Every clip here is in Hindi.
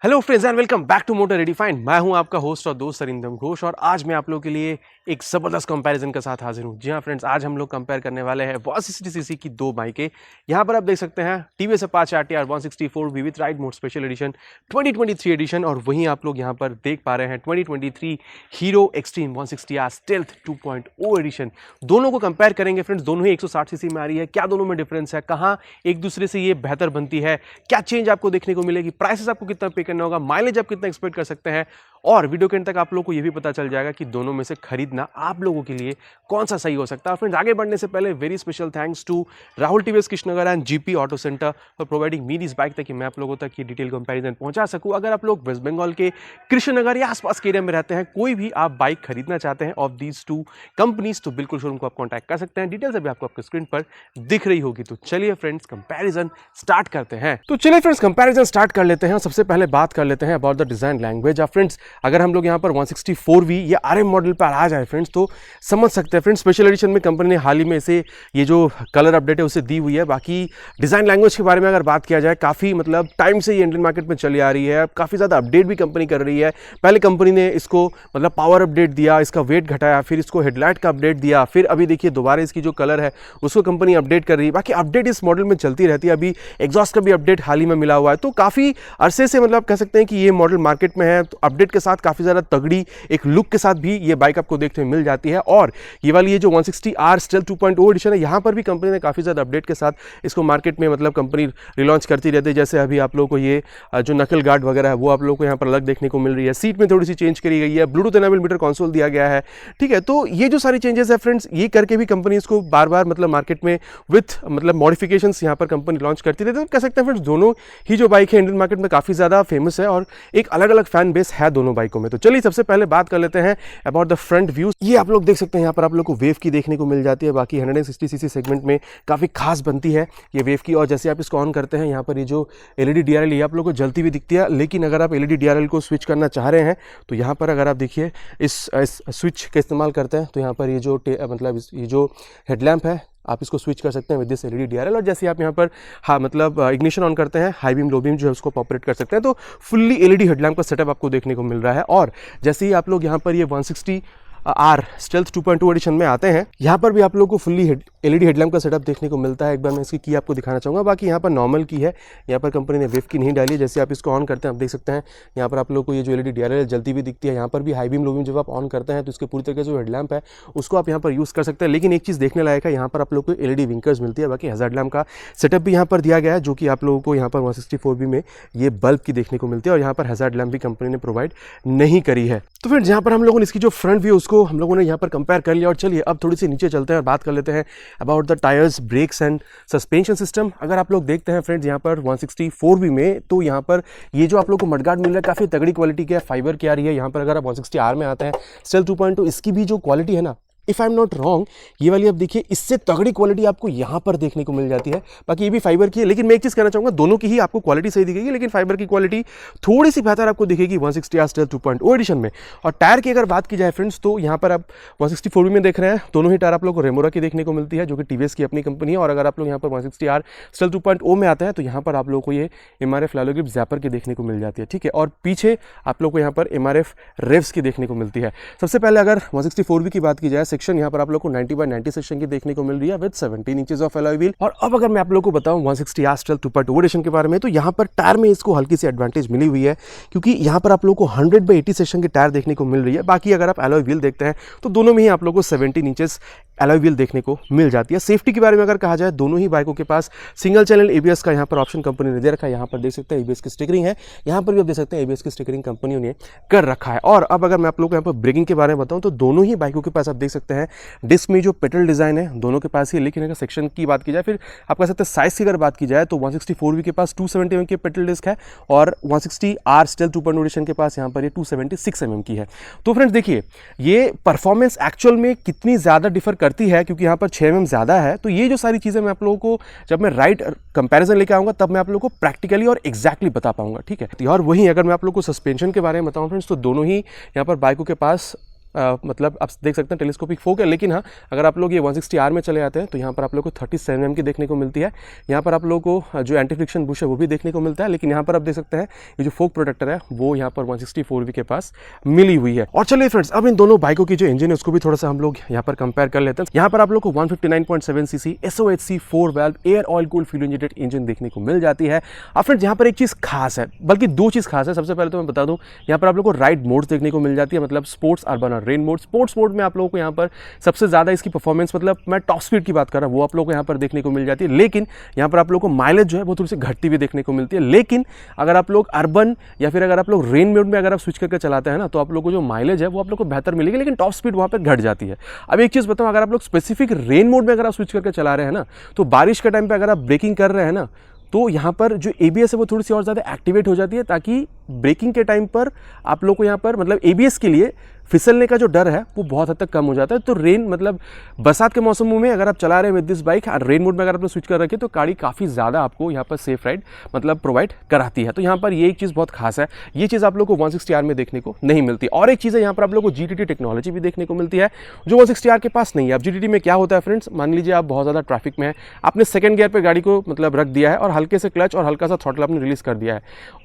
Hello friends and welcome back to Motor Redefined. मैं हूं आपका होस्ट और दोस्त अरिंदम घोष और आज मैं आप लोगों के लिए एक ज़बरदस्त कंपैरिजन के साथ हाजिर हूं। जी हां फ्रेंड्स, आज हम लोग कंपेयर करने वाले हैं 160 सीसी की दो बाइकें। यहां पर आप देख सकते हैं TVS Apache RTR 164V with ride mode special edition 2023 edition, और वहीं आप लोग यहां पर देख पा रहे हैं 2023 hero extreme 160R stealth 2.0 addition. दोनों को कंपेयर करेंगे फ्रेंड्स। दोनों ही 160 सीसी में आ रही है। क्या दोनों में डिफरेंस है, कहाँ एक दूसरे से ये बेहतर बनती है, क्या चेंज आपको देखने को मिलेगी, प्राइसेस आपको कितना पे करना होगा, माइलेज आप कितना एक्सपेक्ट कर सकते हैं, और वीडियो के अंत तक आप लोगों को यह भी पता चल जाएगा कि दोनों में से खरीदना आप लोगों के लिए कौन सा सही हो सकता है। फ्रेंड्स, आगे बढ़ने से पहले very special thanks to Rahul TVS Krishnanagar and GP auto centre for providing me this bike, ताकि मैं आप लोगों तक ये डिटेल कंपैरिजन पहुंचा सकूं। अगर आप लोग वेस्ट बंगाल के कृष्णनगर या आसपास के एरिया में रहते हैं, कोई भी आप बाइक खरीदना चाहते हैं ऑफ दीज टू कंपनीज, तो बिल्कुल शोरूम को आप कॉन्टैक्ट कर सकते हैं। डिटेल्स अभी आपको स्क्रीन पर दिख रही होगी। तो चलिए फ्रेंड्स, कंपैरिजन स्टार्ट करते हैं। तो चलिए फ्रेंड्स, कंपैरिजन स्टार्ट कर लेते हैं। सबसे पहले बात कर लेते हैं about the design language. Friends, अगर हम लोग यहाँ पर 164V या RM मॉडल पर आ जाए फ्रेंड्स, तो समझ सकते हैं फ्रेंड्स स्पेशल एडिशन में कंपनी ने हाल ही में इसे ये जो कलर अपडेट है उसे दी हुई है। बाकी डिजाइन लैंग्वेज के बारे में अगर बात किया जाए, काफ़ी मतलब टाइम से ये इंडियन मार्केट में चली आ रही है। काफ़ी ज़्यादा अपडेट भी कंपनी कर रही है। पहले कंपनी ने इसको मतलब पावर अपडेट दिया, इसका वेट घटाया, फिर इसको हेडलाइट का अपडेट दिया, फिर अभी देखिए दोबारा इसकी जो कलर है उसको कंपनी अपडेट कर रही है। बाकी अपडेट इस मॉडल में चलती रहती है। अभी एग्जॉस्ट का भी अपडेट हाल ही में मिला हुआ है। तो काफ़ी अरसे से मतलब कह सकते हैं कि ये मॉडल मार्केट में है। तो अपडेट के साथ काफ़ी ज़्यादा तगड़ी एक लुक के साथ भी ये बाइक आपको देखने में मिल जाती है। और ये वाली ये जो 160R स्टेल्थ 2.0 एडिशन है, यहाँ पर भी कंपनी ने काफ़ी ज़्यादा अपडेट के साथ इसको मार्केट में मतलब कंपनी रिलॉन्च करती रहती है। जैसे अभी आप लोगों को ये जो नकल गार्ड वगैरह है वो आप लोगों को यहाँ पर अलग देखने को मिल रही है। सीट में थोड़ी सी चेंज करी गई है, ब्लूटूथ एनेबल मीटर कंसोल दिया गया है। ठीक है, तो ये जो सारी चेंजेस है फ्रेंड्स, ये करके भी कंपनी इसको बार बार मतलब मार्केट में विथ मतलब मॉडिफिकेशंस यहाँ पर कंपनी लॉन्च करती रहती है। तो कह सकते हैं फ्रेंड्स, दोनों ही जो बाइक है इंडियन मार्केट में काफ़ी ज़्यादा फेमस है और एक अलग अलग फैन बेस है दोनों बाइकों में। तो चलिए सबसे पहले बात कर लेते हैं अबाउट द फ्रंट व्यूज। ये आप लोग देख सकते हैं, यहाँ पर आप लोग को वेव की देखने को मिल जाती है। बाकी 160 सीसी सेगमेंट में काफ़ी खास बनती है ये वेव की। और जैसे आप इसको ऑन करते हैं, यहाँ पर ये जो एलईडी डीआरएल ये आप लोग को जलती हुई दिखती है। लेकिन अगर आप एलईडी डीआरएल को स्विच करना चाह रहे हैं तो यहाँ पर अगर आप देखिए इस स्विच का इस्तेमाल करते हैं तो यहाँ पर ये जो मतलब ये जो हेडलैम्प है आप इसको स्विच कर सकते हैं विद दिस एलईडी डीआरएल। और जैसे आप यहाँ पर मतलब इग्निशन ऑन करते हैं, हाई बीम लो बीम जो है उसको ऑपरेट कर सकते हैं। तो फुल्ली एलईडी हेडलैम्प का सेटअप आपको देखने को मिल रहा है। और जैसे ही आप लोग यहाँ पर ये 160R स्टेल्थ 2.2 एडिशन में आते हैं, यहाँ पर भी आप लोगों को फुल्ली एलईडी हेडलैम्प का सेटअप देखने को मिलता है। एक बार मैं इसकी की आपको दिखाना चाहूँगा। बाकी यहाँ पर नॉर्मल की है, यहाँ पर कंपनी ने वेव की नहीं डाली है। जैसे आप इसको ऑन करते हैं आप देख सकते हैं यहाँ पर आप लोग को ये जो एलईडी डीआरएल जलती हुई दिखती है। यहाँ पर भी हाई बीम लो बीम जब आप ऑन करते हैं तो इसके पूरी तरीके से जो हेडलैम्प है उसको आप यहाँ पर यूज़ कर सकते हैं। लेकिन एक चीज़ देखने लायक है, यहाँ पर आप लोग को एलईडी विंकर्स मिलती है। बाकी हैजार्ड लैम्प का सेटअप भी यहाँ पर दिया गया है, जो कि आप लोगों को यहाँ पर 164V में ये बल्ब की देखने को मिलती है। और यहाँ पर हैजार्ड लैम्प भी कंपनी ने प्रोवाइड नहीं करी है। तो फिर यहाँ पर हम लोगों ने इसकी जो फ्रंट व्यू उसको हम लोगों ने यहाँ पर कंपेयर कर लिया। और चलिए अब थोड़ी सी नीचे चलते हैं और बात कर लेते हैं about the tyres, brakes and suspension system. अगर आप लोग देखते हैं फ्रेंड्स यहाँ पर 164V में, तो यहाँ पर ये जो आप लोग को मडगार्ड मिल रहा है काफ़ी तगड़ी क्वालिटी की है, फाइबर की आ रही है। यहाँ पर अगर आप 160R में आते हैं स्टेल्थ 2.2, इसकी भी जो क्वालिटी है ना, if I am not wrong, ये वाली अब देखिए इससे तगड़ी क्वालिटी आपको यहाँ पर देखने को मिल जाती है। बाकी ये भी फाइबर की है। लेकिन मैं एक चीज़ कहना चाहूँगा, दोनों की ही आपको क्वालिटी सही दिखेगी, लेकिन फाइबर की क्वालिटी थोड़ी सी बेहतर आपको दिखेगी 160R स्टेल्थ 2.0 एडिशन में। और टायर की अगर बात की जाए फ्रेंड्स, तो यहाँ पर आप 164V में देख रहे हैं, दोनों ही टायर आप लोग को रेमोरा की देखने को मिलती है, जो कि टीवीएस की अपनी कंपनी है। और अगर आप लोग यहाँ पर 160R स्टेल्थ 2.0 में आते हैं तो यहाँ पर आप लोगों को ये MRF लैलो ग्रिप ज़ैपर की देखने को मिल जाती है। ठीक है, और पीछे आप लोग को यहाँ पर MRF रेव्स की देखने को मिलती है। सबसे पहले अगर 164V की बात की जाए, सेक्शन यहाँ पर आप लोग को 90/90 सेक्शन की देखने को मिल रही है with 17 inches of alloy wheel. और अब अगर मैं आप लोगों को बताऊं 160R स्टेल्थ 2.0 एडिशन के बारे में, तो यहाँ पर टायर में इसको हल्की सी एडवांटेज मिली हुई है, क्योंकि यहाँ पर आप लोगों को 100/80 सेक्शन के टायर देखने को मिल रही है। बाकी अगर आप अलॉय व्हील देखते हैं तो दोनों में ही आप लोगों को 17 इंचेस अलॉय व्हील देखने को मिल जाती है। सेफ्टी के बारे में अगर कहा जाए, दोनों ही बाइकों के पास सिंगल चैनल ABS का यहाँ पर ऑप्शन कंपनी ने दे रखा है। यहाँ पर देख सकते हैं ABS की स्टिकरिंग है, यहाँ पर भी आप देख सकते हैं ABS की स्टिकरिंग कंपनियों ने कर रखा है। और अब अगर मैं आप लोगों को यहाँ पर ब्रेकिंग के बारे में बताऊँ, तो दोनों ही बाइकों के पास आप देख सकते हैं डिस्क में जो पेटल डिजाइन है दोनों के पास ही। लेकिन अगर सेक्शन की बात की जाए, फिर आप कह सकते हैं साइज की अगर बात की जाए, तो 164V के पास 270 mm की पेटल डिस्क है और 160R स्टेल्थ 2.0 एडिशन के पास यहाँ पर ये 276 mm की है। तो फ्रेंड्स देखिए, ये परफॉर्मेंस एक्चुअल में कितनी ज़्यादा डिफर करती है, क्योंकि यहाँ पर 6 mm ज़्यादा है। तो ये जो सारी चीज़ें मैं आप लोगों को जब मैं राइट कंपैरिजन लेके आऊँगा तब मैं आप लोगों को प्रैक्टिकली और एक्जैक्टली बता पाऊँगा। ठीक है, और वहीं अगर मैं आप लोगों को सस्पेंशन के बारे में बताऊँ फ्रेंड्स, तो दोनों ही यहाँ पर बाइकों के पास मतलब आप देख सकते हैं टेलीस्कोपिक फोक है, लेकिन हाँ अगर आप लोग ये 160R में चले आते हैं तो यहाँ पर आप लोग को 37mm की देखने को मिलती है। यहाँ पर आप लोग को जो एंटी फ्रिक्शन बुश है वो भी देखने को मिलता है, लेकिन यहाँ पर आप देख सकते हैं ये जो फोक प्रोटेक्टर है वो यहाँ पर 164V के पास मिली हुई है। और चलिए फ्रेंड्स, अब इन दोनों बाइकों की जो इंजन है उसको भी थोड़ा सा हम लोग यहाँ पर कंपेयर कर लेते हैं। यहाँ पर आप लोग को 159.7cc SOHC 4 valve air oil cooled fuel injected engine देखने को मिल जाती है। अब फ्रेंड्स यहाँ पर एक चीज़ खास है, बल्कि दो चीज़ खास है। सबसे पहले तो मैं बता दूँ, यहाँ पर आप लोग को राइड मोड्स देखने को मिल जाती है, मतलब स्पोर्ट्स, अर्बन और रेन मोड। स्पोर्ट्स मोड में आप लोगों को यहाँ पर सबसे ज़्यादा इसकी परफॉर्मेंस, मतलब मैं टॉप स्पीड की बात कर रहा हूँ, वो आप लोग को यहाँ पर देखने को मिल जाती है। लेकिन यहाँ पर आप लोग को माइलेज जो है वो थोड़ी सी घटती हुई देखने को मिलती है। लेकिन अगर आप लोग अर्बन या फिर अगर आप लोग रेन मोड में अगर आप स्विच करके चलाते हैं ना, तो आप लोग को जो माइलेज है वो आप लोग को बेहतर मिलेगी, लेकिन टॉप स्पीड वहाँ पर घट जाती है। अब एक चीज़ बताऊँ, अगर आप लोग स्पेसिफिक रेन मोड में अगर आप स्विच करके चला रहे हैं ना, तो बारिश के टाइम पर अगर आप ब्रेकिंग कर रहे हैं ना, तो यहाँ पर जो ABS है वो थोड़ी सी और ज़्यादा एक्टिवेट हो जाती है, ताकि ब्रेकिंग के टाइम पर आप लोग को यहाँ पर मतलब ABS के लिए फिसलने का जो डर है वो बहुत हद तक कम हो जाता है। तो रेन मतलब बरसात के मौसमों में अगर आप चला रहे हैं with this bike, rain mode में अगर आप स्विच कर रखे तो गाड़ी काफ़ी ज़्यादा आपको यहाँ पर सेफ राइड मतलब प्रोवाइड कराती है। तो यहाँ पर ये एक चीज़ बहुत खास है, ये चीज़ आप लोग को 160R में देखने को नहीं मिलती। और एक चीज़ है, यहाँ पर आप लोग को GTT टेक्नोलॉजी भी देखने को मिलती है जो 160R के पास नहीं है। अब GTT में क्या होता है फ्रेंड्स, मान लीजिए आप बहुत ज़्यादा ट्रैफिक में है, आपने सेकंड गियर पर गाड़ी को मतलब रख दिया है और हल्के से क्लच और हल्का सा थ्रॉटल आपने रिलीज कर दिया है,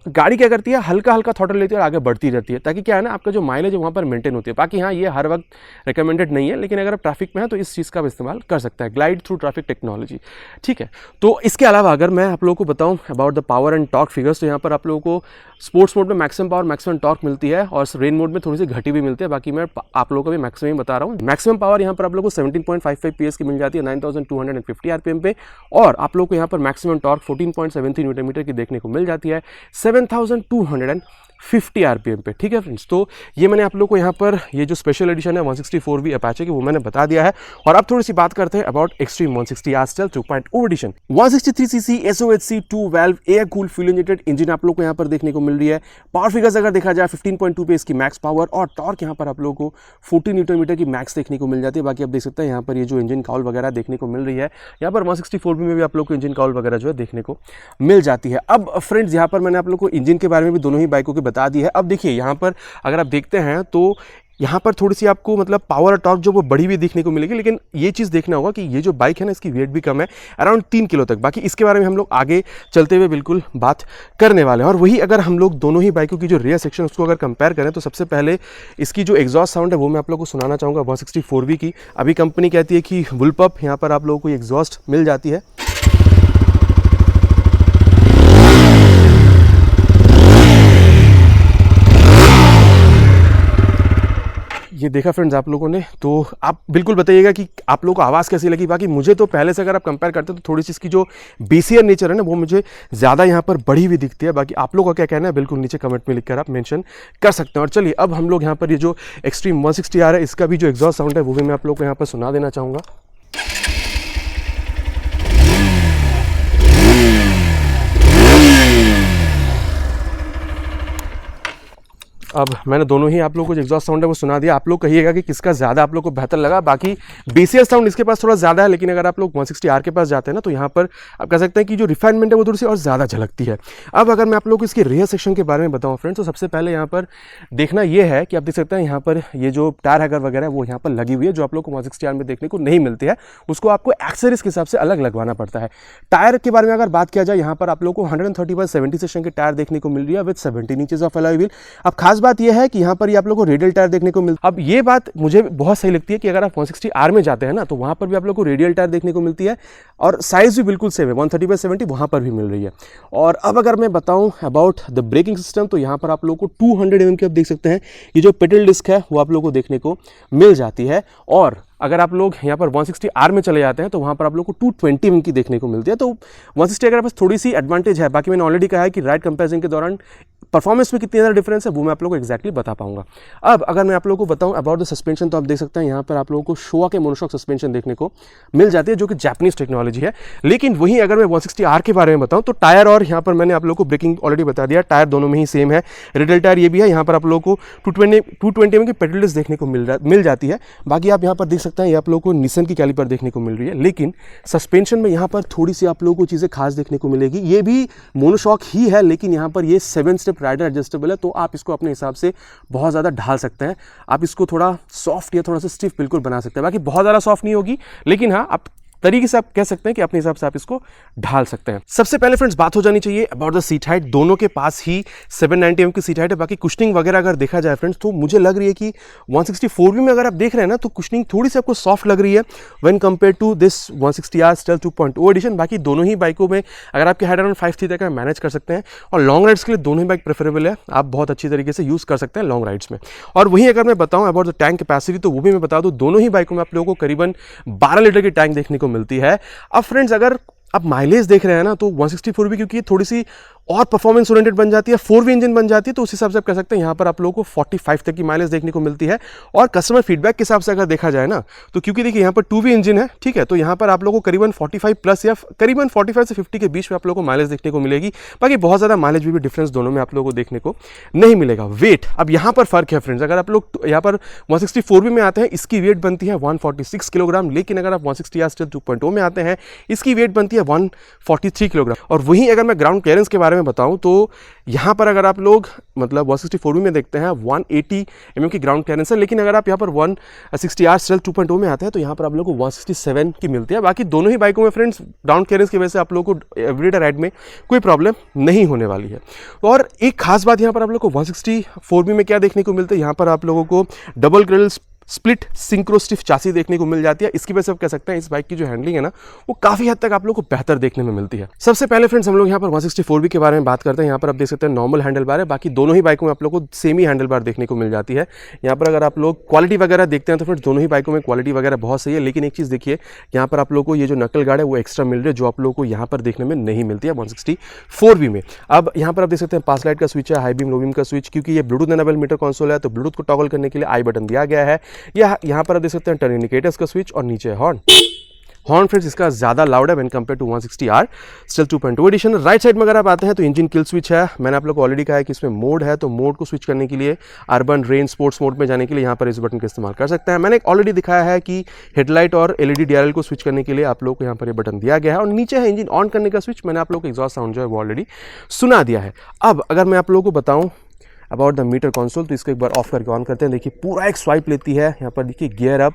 गाड़ी क्या करती है, हल्का हल्का थ्रॉटल लेती है और आगे बढ़ती रहती है, ताकि क्या है ना, आपका जो माइलेज है वहाँ पर मेंटेन होती है। बाकी हाँ, ये हर वक्त रिकमेंडेड नहीं है, लेकिन अगर आप ट्रैफिक में है तो इस चीज़ का इस्तेमाल कर सकता है, ग्लाइड थ्रू ट्रैफिक टेक्नोलॉजी। ठीक है, तो इसके अलावा अगर मैं आप लोगों को बताऊँ about the power and torque figures, तो यहाँ पर आप लोगों को स्पोर्ट्स मोड में मैक्सिमम पावर मैक्सिमम टॉर्क मिलती है और रेन मोड में थोड़ी सी घटी भी मिलती है। बाकी मैं आप लोगों को भी मैक्सिमम बता रहा हूँ। मैक्सिमम पावर यहाँ पर आप लोगों को 17.55 PS की मिल जाती है 9250 RPM पे, और आप लोग को यहाँ पर मैक्सिमम टॉर्क 14.73 न्यूटन मीटर की देखने को मिल जाती है 7250 RPM पे। ठीक है फ्रेंड्स, तो ये मैंने आप लोग को यहाँ पर ये जो स्पेशल एडिशन है 164V अपाचे की वो मैंने बता दिया है। और अब थोड़ी सी बात करते हैं about extreme 160R stealth 2.0 edition. 163cc SOHC 2 valve air cooled fuel injected engine आप लोग को यहाँ पर देखने को मिल रही है। पावर फिगर्स अगर देखा जाए 15.2 पे इसकी मैक्स पावर, और टॉर्क यहाँ पर आप लोग को 40 न्यूटन मीटर की मैक्स देखने को मिल जाती है। बाकी आप देख सकते हैं यहाँ पर ये जो इंजन काउल वगैरह देखने को मिल रही है, यहाँ पर 164V में भी आप लोग को इंजन काउल वगैरह जो है देखने को मिल जाती है। अब फ्रेंड्स, यहाँ पर मैंने आप लोग को इंजन के बारे में भी दोनों ही बाइकों के बता दी है। अब देखिए यहाँ पर अगर आप देखते हैं तो यहाँ पर थोड़ी सी आपको मतलब पावर और टॉर्क जो वो बढ़ी हुई देखने को मिलेगी, लेकिन ये चीज़ देखना होगा कि ये जो बाइक है ना, इसकी वेट भी कम है, अराउंड 3 किलो तक। बाकी इसके बारे में हम लोग आगे चलते हुए बिल्कुल बात करने वाले हैं। और वही अगर हम लोग दोनों ही बाइकों की जो रियर सेक्शन उसको अगर कंपेयर करें, तो सबसे पहले इसकी जो एग्जॉस्ट साउंड है वो मैं आप लोग को सुनाना चाहूँगा 164V की। अभी कंपनी कहती है कि बुलपअप यहाँ पर आप लोगों को एग्जॉस्ट मिल जाती है। ये देखा फ्रेंड्स आप लोगों ने, तो आप बिल्कुल बताइएगा कि आप लोगों को आवाज़ कैसी लगी। बाकी मुझे तो पहले से अगर आप कंपेयर करते हैं तो थोड़ी सी इसकी जो बेसियर नेचर है ना वो मुझे ज़्यादा यहाँ पर बढ़ी हुई दिखती है। बाकी आप लोगों का क्या कहना है बिल्कुल नीचे कमेंट में लिखकर आप मेंशन कर सकते हैं। और चलिए अब हम लोग यहाँ पर ये जो एक्सट्रीम 160R है इसका भी जो एग्जॉस्ट साउंड है वो भी मैं आप लोग को यहाँ पर सुना देना चाहूँगा। अब मैंने दोनों ही आप लोगों को जो एग्जॉस्ट साउंड है वो सुना दिया। आप लोग कहिएगा कि किसका ज़्यादा आप लोग को बेहतर लगा। बाकी बेसियर साउंड इसके पास थोड़ा ज़्यादा है, लेकिन अगर आप लोग 160R के पास जाते हैं ना, तो यहाँ पर आप कह सकते हैं कि जो रिफाइनमेंट है वो थोड़ी सी और ज़्यादा झलकती है। अब अगर मैं आप लोग को इसके रियर सेक्शन के बारे में बताऊँ फ्रेंड्स, तो सबसे पहले यहाँ पर देखना ये है कि आप देख सकते हैं यहाँ पर ये जो टायर हैगर वगैरह है वो यहाँ पर लगी हुई है, जो आप लोग को 160R में देखने को नहीं मिलती है। उसको आपको एक्सेसरीज के हिसाब से अलग लगवाना पड़ता है। टायर के बारे में अगर बात किया जाए, यहाँ पर आप लोग को 130/70 सेक्शन के टायर देखने को मिल रही है with 17 inches of alloy wheel. अब खास बात यह है कि यहाँ पर आप लोगों को रेडियल टायर देखने को मिलता है। अब ये बात मुझे बहुत सही लगती है कि अगर आप 160R में जाते हैं ना, तो वहां पर भी आप लोगों को रेडियल टायर देखने को मिलती है और साइज भी बिल्कुल सेम है, 130/70 वहां पर भी मिल रही है। और अब अगर मैं बताऊं अबाउट द ब्रेकिंग सिस्टम, तो यहाँ पर आप लोगों को 200 mm की आप देख सकते हैं ये जो पेडल डिस्क है वो आप लोगों को देखने को मिल जाती है। और अगर आप लोग यहाँ पर 160R में चले जाते हैं तो वहाँ पर आप लोग को 220 mm की देखने को मिलती है। तो 160 अगर पास थोड़ी सी एडवांटेज है। बाकी मैंने ऑलरेडी कहा है कि राइड कंपैरिजन के दौरान परफॉर्मेंस में कितनी ज़्यादा डिफरेंस है वो मैं आप लोगों को एक्जैक्टली बता पाऊंगा। अब अगर मैं आप लोगों को बताऊं अबाउट द सस्पेंशन, तो आप देख सकते हैं यहाँ पर आप लोगों को शोवा के मोनोशॉक सस्पेंशन देखने को मिल जाती है, जो कि जापानीज टेक्नोलॉजी है। लेकिन वहीं अगर मैं 160R के बारे में बताऊं तो टायर, और यहाँ पर मैंने आप लोगों को ब्रेकिंग ऑलरेडी बता दिया, टायर दोनों में ही सेम है, रेडियल टायर ये भी है। यहाँ पर आप लोगों को 220 mm की पेडल डिस्क देखने को मिल जाती है। बाकी आप यहाँ पर देख सकते हैं ये आप लोगों को निसन की कैलिपर देखने को मिल रही है। लेकिन सस्पेंशन में यहाँ पर थोड़ी सी आप लोगों को चीज़ें खास देखने को मिलेगी। ये भी मोनोशॉक ही है, लेकिन यहाँ पर ये 7 स्टेप राइडर एडजस्टेबल है, तो आप इसको अपने हिसाब से बहुत ज़्यादा ढाल सकते हैं। आप इसको थोड़ा सॉफ्ट या थोड़ा सा स्टिफ बिल्कुल बना सकते हैं। बाकी बहुत ज़्यादा सॉफ्ट नहीं होगी, लेकिन हाँ आप तरीके से आप कह सकते हैं कि अपने हिसाब से आप इसको ढाल सकते हैं। सबसे पहले फ्रेंड्स बात हो जानी चाहिए अबाउट द सीट हाइट। दोनों के पास ही 790 mm की सीट हाइट है। बाकी कुशनिंग वगैरह अगर देखा जाए फ्रेंड्स, तो मुझे लग रही है कि 164V में अगर आप देख रहे हैं ना, तो कुशनिंग थोड़ी सी आपको सॉफ्ट लग रही है when compare to this 160R stealth 2.0 edition. बाकी दोनों ही बाइकों में अगर आपके हाइट अराउंड 5'3" तक मैनेज कर सकते हैं, और लॉन्ग राइड्स के लिए दोनों ही बाइक प्रेफरेबल है, आप बहुत अच्छी तरीके से यूज़ कर सकते हैं लॉन्ग राइड्स में। और वहीं अगर मैं बताऊँ अबाउट द टैंक कैपेसिटी, तो वो भी मैं बता दूँ, दोनों ही बाइकों में आप लोगों को करीबन 12 लीटर की टैंक देखने को मिलती है। अब फ्रेंड्स अगर आप माइलेज देख रहे हैं ना, तो 164V क्योंकि थोड़ी सी और परफॉर्मेंस ओरिएंटेड बन जाती है, 4V इंजन बन जाती है, तो उस हिसाब से आप कह सकते हैं यहाँ पर आप लोगों को 45 तक की माइलेज देखने को मिलती है। और कस्टमर फीडबैक के हिसाब से अगर देखा जाए ना, तो क्योंकि देखिए यहाँ पर 2V इंजन है, ठीक है, तो यहाँ पर आप लोगों को करीबन 45 प्लस या करीबन 45 से 50 के बीच में आप लोगों को माइलेज देखने को मिलेगी। बाकी बहुत ज़्यादा माइलेज भी डिफरेंस दोनों में आप लोगों को देखने को नहीं मिलेगा। वेट, अब यहाँ पर फर्क है फ्रेंड्स। अगर आप लोग यहाँ पर 164V में आते हैं, इसकी वेट बनती है 146 किलोग्राम, लेकिन अगर आप 160R स्टेल्थ 2.0 में आते हैं, इसकी वेट बनती है 143 किलोग्राम। और वहीं अगर मैं ग्राउंड क्लियरेंस के बारे में बताऊं, तो यहाँ पर अगर आप लोग मतलब 164V में देखते हैं 180 mm की ग्राउंड क्लियरेंस है, लेकिन अगर आप यहाँ पर 160R स्टेल्थ 2.0 में आते हैं, तो यहाँ पर आप लोगों को 167 की मिलती है। बाकी दोनों ही बाइकों में फ्रेंड्स ग्राउंड क्लियरेंस की वजह से आप लोगों को एवरीडे राइड में कोई प्रॉब्लम नहीं होने वाली है। और एक खास बात यहाँ पर आप लोगों को 164V में क्या देखने को मिलता है, यहाँ पर आप लोगों को double grill split synchro stiff chassis देखने को मिल जाती है। इसकी वजह से आप कह सकते हैं इस बाइक की जो हैंडलिंग है ना, वो काफ़ी हद तक आप लोगों को बेहतर देखने में मिलती है। सबसे पहले फ्रेंड्स हम लोग यहाँ पर 164V के बारे में बात करते हैं। यहाँ पर आप देख सकते हैं नॉर्मल हैंडल बार है। बाकी दोनों ही बाइकों में आप लोगों को सेम ही हैंडल बार देखने को मिल जाती है। यहाँ पर अगर आप लोग क्वालिटी वगैरह देखते हैं, तो फ्रेंड्स दोनों ही बाइकों में क्वालिटी वगैरह बहुत सही है। लेकिन एक चीज़ देखिए, यहाँ पर आप लोग को ये जो नकल गार्ड है वो एक्स्ट्रा मिल रही है, जो आप लोगों को यहाँ पर देखने में नहीं मिलती है 164V में। अब यहाँ पर आप देख सकते हैं पास लाइट का स्विच है, हाई बीम लो बीम का स्विच, क्योंकि ये ब्लूटूथ एनेबल मीटर कंसोल है, तो ब्लूटूथ को टॉगल करने के लिए आई बटन दिया गया है। यहाँ पर आप देख सकते हैं टर्न इंडिकेटर्स का स्विच, और नीचे हॉर्न फ्रेंड्स इसका ज़्यादा लाउड है when compare to 160R stealth 2.0 edition. Right side में अगर आप आते हैं तो इंजन किल स्विच है। मैंने आप लोग को ऑलरेडी कहा है कि इसमें मोड है, तो मोड को स्विच करने के लिए अर्बन, रेन, स्पोर्ट्स मोड में जाने के लिए यहाँ पर इस बटन का इस्तेमाल कर सकते हैं। मैंने ऑलरेडी दिखाया है कि हेडलाइट और LED DRL को स्विच करने के लिए आप लोग को यहाँ पर ये बटन दिया गया है। और नीचे है इंजन ऑन करने का स्विच। मैंने आप लोग को एग्जॉस्ट साउंड जो है वो ऑलरेडी सुना दिया है। अब अगर मैं आप लोगों को बताऊँ अबाउट द मीटर कंसोल, तो इसको एक बार ऑफ करके ऑन करते हैं। देखिए पूरा एक स्वाइप लेती है। यहाँ पर देखिए गियर अप,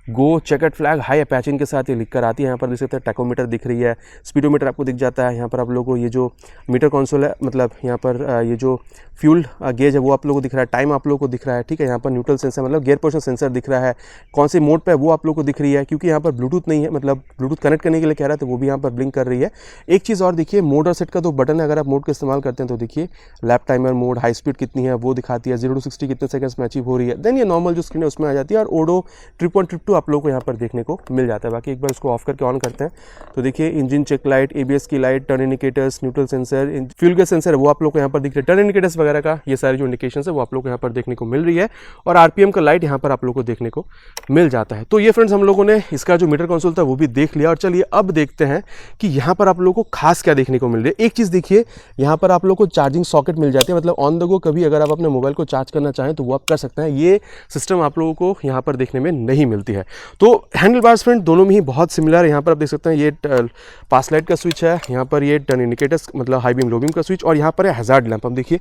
गो, चेकर्ड फ्लैग, हाई अपैचिंग के साथ ये लिखकर आती है। यहाँ पर देख सकते हैं टैकोमीटर दिख रही है, स्पीडोमीटर आपको दिख जाता है। यहाँ पर आप लोगों को ये जो मीटर कंसोल है, मतलब यहाँ पर ये जो फ्यूल गेज है वो आप लोगों को दिख रहा है, टाइम आप लोगों को दिख रहा है, ठीक है। यहाँ पर न्यूट्रल सेंसर मतलब गियर पोजिशन सेंसर दिख रहा है, कौन से मोड पे है वो आप लोगों को दिख रही है। क्योंकि यहाँ पर ब्लूटूथ नहीं है, मतलब ब्लूटूथ कनेक्ट करने के लिए कह रहा है, तो वो भी यहाँ पर ब्लिंक कर रही है। एक चीज़ और देखिए, मोड और सेट का 2 बटन है। अगर आप मोड का इस्तेमाल करते हैं तो देखिए lap timer mode, high speed कितनी है वो दिखाती है, 0 to 60 कितने सेकंड्स में अचीव हो रही है। देन ये नॉर्मल जो स्क्रीन है उसमें आ जाती है, और ओडो ट्रिप 1 ट्रिप 2 आप लोगों को यहाँ पर देखने को मिल जाता है। बाकी एक बार इसको ऑफ करके ऑन करते हैं तो देखिए इंजन चेक लाइट, ABS की light, turn indicators, neutral sensor, fuel gas sensor वो आप लोग को यहाँ पर दिख रहे हैं। टर्न इंडिकेटर्स वगैरह का ये सारी जो इंडिकेशन है वो आप लोग को यहाँ पर देखने को मिल रही है, और RPM का लाइट यहाँ पर आप लोग को देखने को मिल जाता है। तो ये फ्रेंड्स हम लोगों ने इसका जो मीटर कंसोल था वो भी देख लिया। और चलिए अब देखते हैं कि यहाँ पर आप लोगों को खास क्या देखने को मिल रही है। एक चीज़ देखिए, यहाँ पर आप लोग को चार्जिंग सॉकेट मिल जाती है, मतलब ऑन द गो कभी अगर आप अपने मोबाइल को चार्ज करना चाहें तो वो आप कर सकते हैं। ये सिस्टम आप लोगों को यहाँ पर देखने में नहीं मिलती है। तो हैंडल बार्स फ्रेंड दोनों में ही बहुत सिमिलर है। यहाँ पर आप देख सकते हैं ये पास लाइट का स्विच है, यहाँ पर ये टर्न इंडिकेटर्स मतलब हाई बीम लो बीम का स्विच, और यहाँ पर है हैजार्ड लैंप। अब देखिए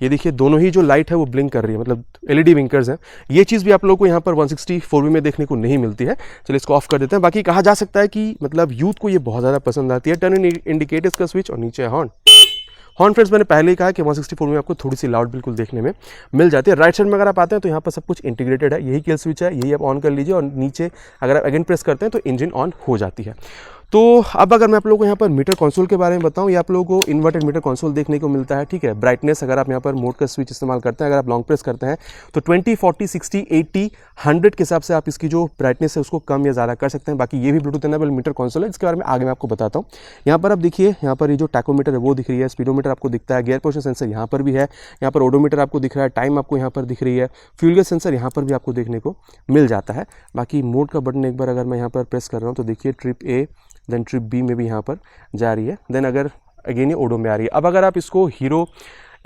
ये देखिए दोनों ही जो लाइट है वो ब्लिंक कर रही है, मतलब LED विंकर्स हैं। ये चीज़ भी आप लोगों को यहाँ पर 164V में देखने को नहीं मिलती है। चलिए इसको ऑफ कर देते हैं। बाकी कहा जा सकता है कि मतलब यूथ को ये बहुत ज़्यादा पसंद आती है। टर्न इंडिकेटर्स का स्विच, और नीचे है हॉर्न फ्रेंड्स मैंने पहले ही कहा कि 164 में आपको थोड़ी सी लाउड बिल्कुल देखने में मिल जाती है। राइट साइड में अगर आप आते हैं तो यहाँ पर सब कुछ इंटीग्रेटेड है, यही किल स्विच है, यही आप ऑन कर लीजिए, और नीचे अगर आप अगेन प्रेस करते हैं तो इंजन ऑन हो जाती है। तो अब अगर मैं आप लोगों को यहाँ पर मीटर कंसोल के बारे में बताऊँ, ये आप लोगों को इन्वर्टेड मीटर कंसोल देखने को मिलता है, ठीक है। ब्राइटनेस अगर आप यहाँ पर मोड का स्विच इस्तेमाल करते हैं, अगर आप लॉन्ग प्रेस करते हैं तो 20, 40, 60, 80, 100 के हिसाब से आप इसकी जो ब्राइटनेस है उसको कम या ज़्यादा कर सकते हैं। बाकी ये भी ब्लूटूथ एनेबल मीटर कंसोल है, इसके बारे में आगे मैं आपको बताता हूँ। यहाँ पर आप देखिए, यहाँ पर ये जो टैकोमीटर है वो दिख रही है, स्पीडोमीटर आपको दिखता है, गियर पोजिशन सेंसर यहाँ पर भी है, यहाँ पर ओडोमीटर आपको दिख रहा है, टाइम आपको यहाँ पर दिख रही है, फ्यूल गैस सेंसर यहाँ पर भी आपको देखने को मिल जाता है। बाकी मोड का बटन एक बार अगर मैं यहाँ पर प्रेस कर रहा हूँ तो देखिए trip A then trip B में भी यहाँ पर जा रही है, देन अगर अगेन ये ओडो में आ रही है। अब अगर आप इसको हीरो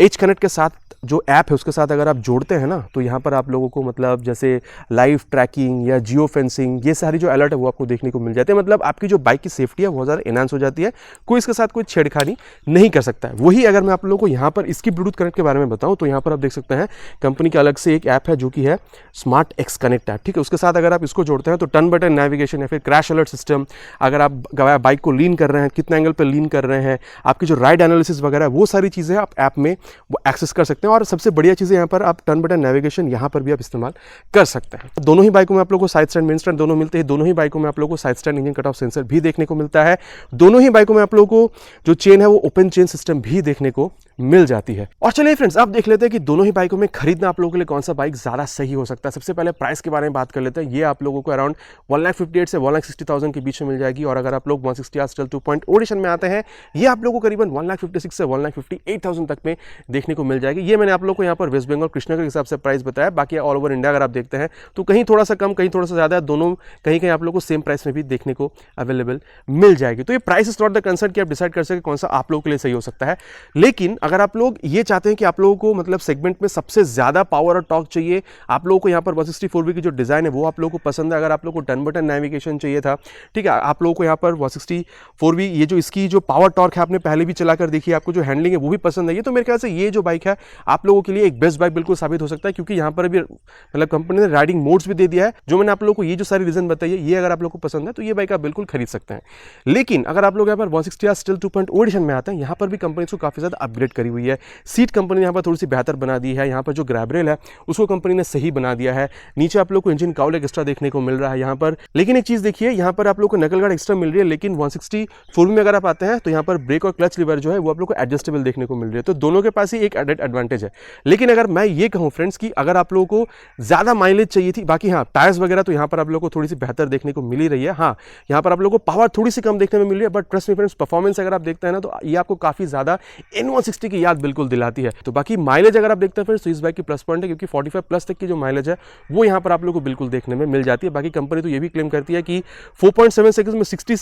एज कनेक्ट के साथ जो ऐप है उसके साथ अगर आप जोड़ते हैं ना, तो यहाँ पर आप लोगों को मतलब जैसे लाइव ट्रैकिंग या जियो फेंसिंग, ये सारी जो अलर्ट है वो आपको देखने को मिल जाते हैं। मतलब आपकी जो बाइक की सेफ्टी है बहुत ज़्यादा एनहांस हो जाती है, कोई इसके साथ कोई छेड़खानी नहीं कर सकता है। वही अगर मैं आप लोगों को यहाँ पर इसकी ब्लूटूथ कनेक्ट के बारे में बताऊँ, तो यहाँ पर आप देख सकते हैं कंपनी के अलग से एक ऐप है जो कि है स्मार्ट एक्स कनेक्ट ऐप, ठीक है। उसके साथ अगर आप इसको जोड़ते हैं तो टर्न बटन नेविगेशन या फिर क्रैश अलर्ट सिस्टम, अगर आप बाइक को लीन कर रहे हैं, कितने एंगल पर लीन कर रहे हैं, आपकी जो राइड एनालिसिस वगैरह, वो सारी चीज़ें आप ऐप में वो एक्सेस कर सकते हैं। और सबसे बढ़िया चीज़ यहाँ पर आप टर्न बटन नेविगेशन यहाँ पर भी आप इस्तेमाल कर सकते हैं। दोनों ही बाइकों में आप लोगों को साइड स्टैंड, मेन स्टैंड दोनों मिलते हैं। दोनों ही बाइकों में आप लोगों को side stand, engine cut off sensor भी देखने को मिलता है। दोनों ही बाइकों में आप लोगों को जो चेन है वो ओपन चेन सिस्टम भी देखने को मिल जाती है। और चलिए फ्रेंड्स, अब देख लेते हैं कि दोनों ही बाइकों में खरीदना आप लोगों के लिए कौन सा बाइक ज़्यादा सही हो सकता है। सबसे पहले प्राइस के बारे में बात कर लेते हैं। ये आप लोगों को अराउंड 1,58,000 से 1,60,000 के बीच में मिल जाएगी। और अगर आप लोग 160R स्टिल 2.0 एडिशन में आते हैं, ये आप लोगों को करीबन 1,56,000 से 1,58,000 तक में देखने को मिल जाएगी। ये मैंने आप लोगों को यहाँ पर वेस्ट बंगाल कृष्णा के हिसाब से प्राइस बताया। बाकी ऑल ओवर इंडिया अगर आप देखते हैं तो कहीं थोड़ा सा कम, कहीं थोड़ा सा ज़्यादा, दोनों कहीं कहीं आप लोगों को सेम प्राइस में भी देखने को अवेलेबल मिल जाएगी। तो ये price is not the concern कि आप डिसाइड कर सके कौन सा आप लोगों के लिए सही हो सकता है। लेकिन अगर आप लोग ये चाहते हैं कि आप लोगों को मतलब सेगमेंट में सबसे ज्यादा पावर और टॉर्क चाहिए, आप लोगों को यहाँ पर 164V की जो डिजाइन है वो आप लोगों को पसंद है, अगर आप लोगों को टर्न बटन नेविगेशन चाहिए था, ठीक है, आप लोगों को यहाँ पर 164V ये जो इसकी जो पावर टॉर्क है आपने पहले भी चलाकर देखी, आपको जो हैंडलिंग है वो भी पसंद है, ये तो मेरे ख्याल से ये जो बाइक है आप लोगों के लिए एक बेस्ट बाइक बिल्कुल साबित हो सकता है। क्योंकि यहाँ पर भी मतलब कंपनी ने राइडिंग मोड्स भी दे दिया है, जो मैंने आप लोगों को ये जो सारी रीजन बताई है, ये अगर आप लोगों को पसंद है तो ये बाइक आप बिल्कुल खरीद सकते हैं। लेकिन अगर आप लोग यहाँ पर 160R स्टिल 2.0 एडिशन में आते हैं, यहाँ पर भी कंपनी को काफी ज्यादा अपग्रेड करी हुई है। सीट कंपनी ने यहाँ पर थोड़ी सी बेहतर बना दी है, यहाँ पर जो ग्रैब रेल है उसको कंपनी ने सही बना दिया है। नीचे आप लोग को इंजन काउल एक्स्ट्रा देखने को मिल रहा है यहाँ पर। लेकिन एक चीज देखिए, यहाँ पर आप लोग को नकल गार्ड एक्स्ट्रा मिल रही है, लेकिन 164 में अगर आप आते हैं तो यहाँ पर ब्रेक और क्लच लीवर जो है वो आप लोग को एडजस्टेबल देखने को मिल रही है। तो दोनों के पास ही एक एडेड एडवांटेज है। लेकिन अगर मैं ये कहूँ फ्रेंड्स कि अगर आप लोगों को ज्यादा माइलेज चाहिए थी, बाकी हाँ टायर्स वगैरह तो यहाँ पर आप लोगों को थोड़ी सी बेहतर देखने को मिल ही रही है। हाँ, यहाँ पर आप लोगों को पावर थोड़ी सी कम देखने में मिल रही है, but trust me friends, performance अगर आप देखते हैं ना तो ये आपको काफी ज्यादा N160 की याद बिल्कुल दिलाती है। तो बाकी माइलेज अगर आप देखते हैं फ्रेंड्स, तो इस बाइक की प्लस पॉइंट है क्योंकि 45 प्लस तक की जो माइलेज है वो यहाँ पर आप लोगों को बिल्कुल देखने में मिल जाती है। बाकी कंपनी तो ये भी क्लेम करती है कि 4.7 सेकंड्स में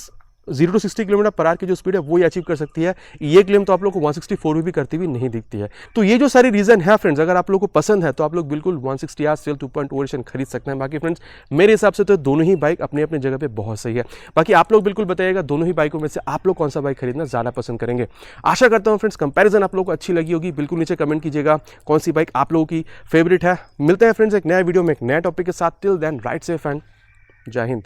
0 to 60 किलोमीटर पर आवर की जो स्पीड है वो ये अचीव कर सकती है। ये क्लेम तो आप लोग को 164 भी करती हुई नहीं दिखती है। तो ये जो सारी रीजन है फ्रेंड्स, अगर आप लोग को पसंद है तो आप लोग बिल्कुल 160R स्टिल 2.0 एडिशन खरीद सकते हैं। बाकी फ्रेंड्स मेरे हिसाब से तो दोनों ही बाइक अपने अपने जगह पे बहुत सही है। बाकी आप लोग बिल्कुल बताइएगा दोनों ही बाइकों में से आप लोग कौन सा बाइक खरीदना ज्यादा पसंद करेंगे। आशा करता हूँ फ्रेंड्स कंपैरिजन आप लोग को अच्छी लगी होगी। बिल्कुल नीचे कमेंट कीजिएगा कौन सी बाइक आप लोगों की फेवरेट है। मिलते हैं फ्रेंड्स एक नया वीडियो में एक नया टॉपिक के साथ। Till then ride safe and Jai Hind.